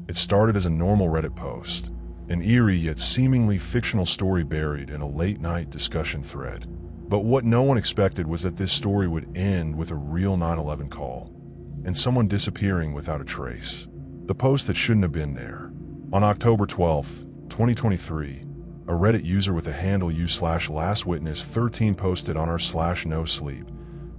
It started as a normal Reddit post, an eerie yet seemingly fictional story buried in a late-night discussion thread. But what no one expected was that this story would end with a real 9/11 call, and someone disappearing without a trace. The post that shouldn't have been there. On October 12, 2023, a Reddit user with the handle u/lastwitness13 posted on r/nosleep,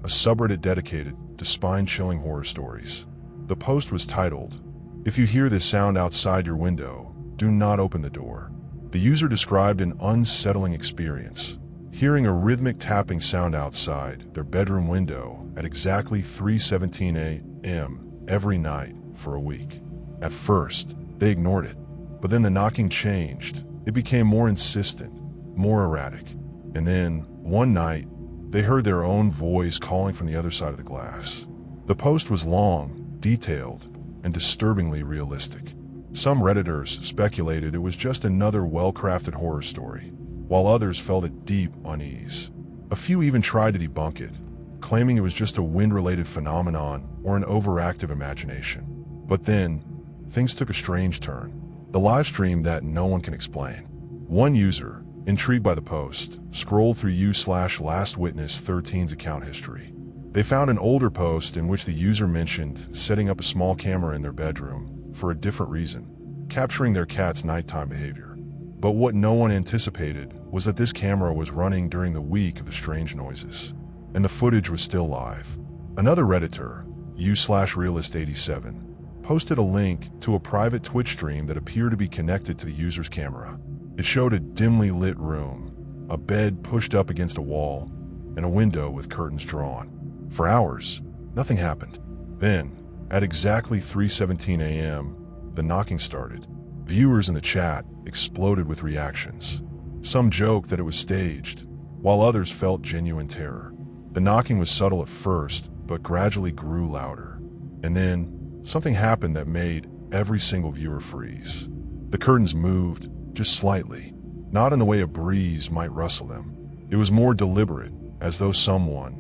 a subreddit dedicated to spine-chilling horror stories. The post was titled, "If you hear this sound outside your window, do not open the door." The user described an unsettling experience, hearing a rhythmic tapping sound outside their bedroom window at exactly 3:17 a.m. every night for a week. At first, they ignored it, but then the knocking changed. It became more insistent, more erratic. And then, one night, they heard their own voice calling from the other side of the glass. The post was long, detailed, and disturbingly realistic. Some Redditors speculated it was just another well-crafted horror story, while others felt at deep unease. A few even tried to debunk it, claiming it was just a wind-related phenomenon or an overactive imagination. But then, things took a strange turn. The live stream that no one can explain. One user, intrigued by the post, scrolled through u/lastwitness13's account history. They found an older post in which the user mentioned setting up a small camera in their bedroom for a different reason, capturing their cat's nighttime behavior. But what no one anticipated was that this camera was running during the week of the strange noises, and the footage was still live. Another Redditor, u/realist87, posted a link to a private Twitch stream that appeared to be connected to the user's camera. It showed a dimly lit room, a bed pushed up against a wall, and a window with curtains drawn. For hours, nothing happened. Then, at exactly 3:17 a.m., the knocking started. Viewers in the chat exploded with reactions. Some joked that it was staged, while others felt genuine terror. The knocking was subtle at first, but gradually grew louder. And then, something happened that made every single viewer freeze. The curtains moved, just slightly, not in the way a breeze might rustle them. It was more deliberate, as though someone,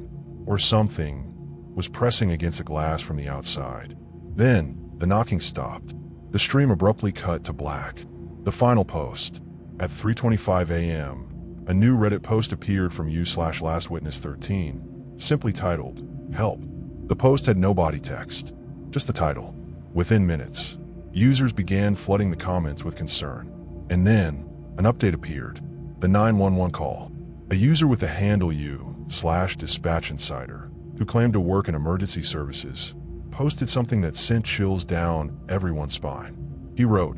or something, was pressing against the glass from the outside. Then, the knocking stopped. The stream abruptly cut to black. The final post. At 3:25 a.m., a new Reddit post appeared from u/lastwitness13, simply titled, "Help." The post had no body text, just the title. Within minutes, users began flooding the comments with concern. And then, an update appeared. The 911 call. A user with the handle u/dispatch insider, who claimed to work in emergency services, posted something that sent chills down everyone's spine. He wrote,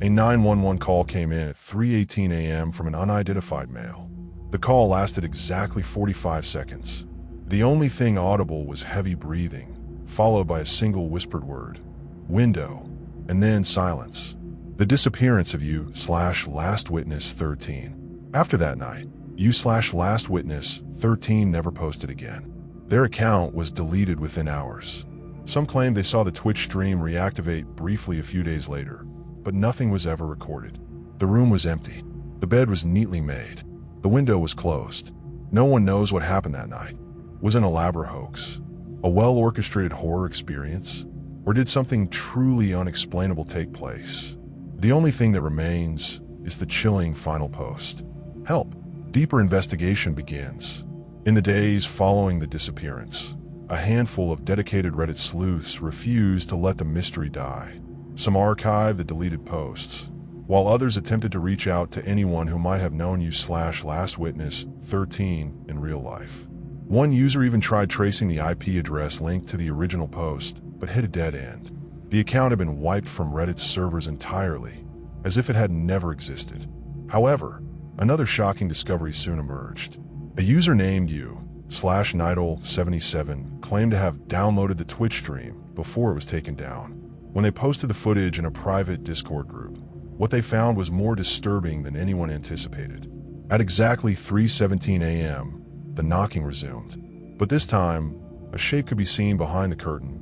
"A 911 call came in at 3:18 a.m. from an unidentified male. The call lasted exactly 45 seconds. The only thing audible was heavy breathing, followed by a single whispered word, 'window,' and then silence. The disappearance of u/lastwitness13. After that night, u/lastwitness13 never posted again. Their account was deleted within hours. Some claimed they saw the Twitch stream reactivate briefly a few days later, but nothing was ever recorded. The room was empty. The bed was neatly made. The window was closed. No one knows what happened that night. Was it an elaborate hoax? A well-orchestrated horror experience? Or did something truly unexplainable take place? The only thing that remains is the chilling final post. Help! Deeper investigation begins. In the days following the disappearance, a handful of dedicated Reddit sleuths refused to let the mystery die. Some archived the deleted posts, while others attempted to reach out to anyone who might have known u/lastwitness13 in real life. One user even tried tracing the IP address linked to the original post, but hit a dead end. The account had been wiped from Reddit's servers entirely, as if it had never existed. However, another shocking discovery soon emerged. A user named u/nidal77 claimed to have downloaded the Twitch stream before it was taken down. When they posted the footage in a private Discord group, what they found was more disturbing than anyone anticipated. At exactly 3:17 a.m., the knocking resumed. But this time, a shape could be seen behind the curtain.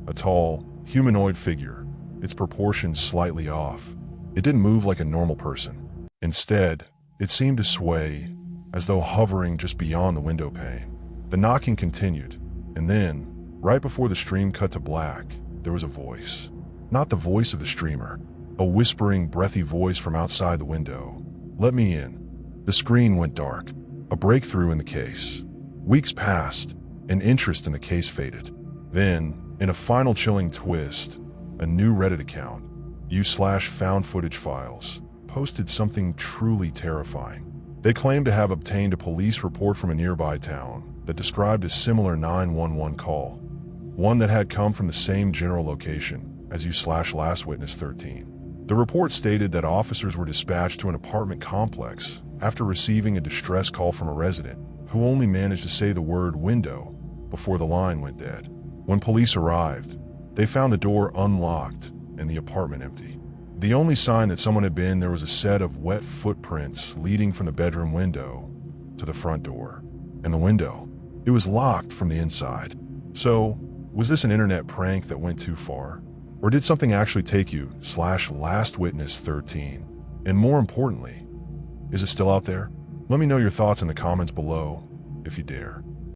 A tall, humanoid figure, its proportions slightly off. It didn't move like a normal person. Instead, it seemed to sway, as though hovering just beyond the window pane. The knocking continued, and then, right before the stream cut to black, there was a voice. Not the voice of the streamer, a whispering, breathy voice from outside the window. "Let me in." The screen went dark. A breakthrough in the case. Weeks passed, and interest in the case faded. Then, in a final chilling twist, a new Reddit account, u/found footage files, posted something truly terrifying. They claimed to have obtained a police report from a nearby town that described a similar 911 call, one that had come from the same general location as u/last witness 13. The report stated that officers were dispatched to an apartment complex after receiving a distress call from a resident who only managed to say the word window before the line went dead. When police arrived, they found the door unlocked and the apartment empty. The only sign that someone had been there was a set of wet footprints leading from the bedroom window to the front door. And the window, it was locked from the inside. So, was this an internet prank that went too far? Or did something actually take u/last witness 13? And more importantly, is it still out there? Let me know your thoughts in the comments below, if you dare.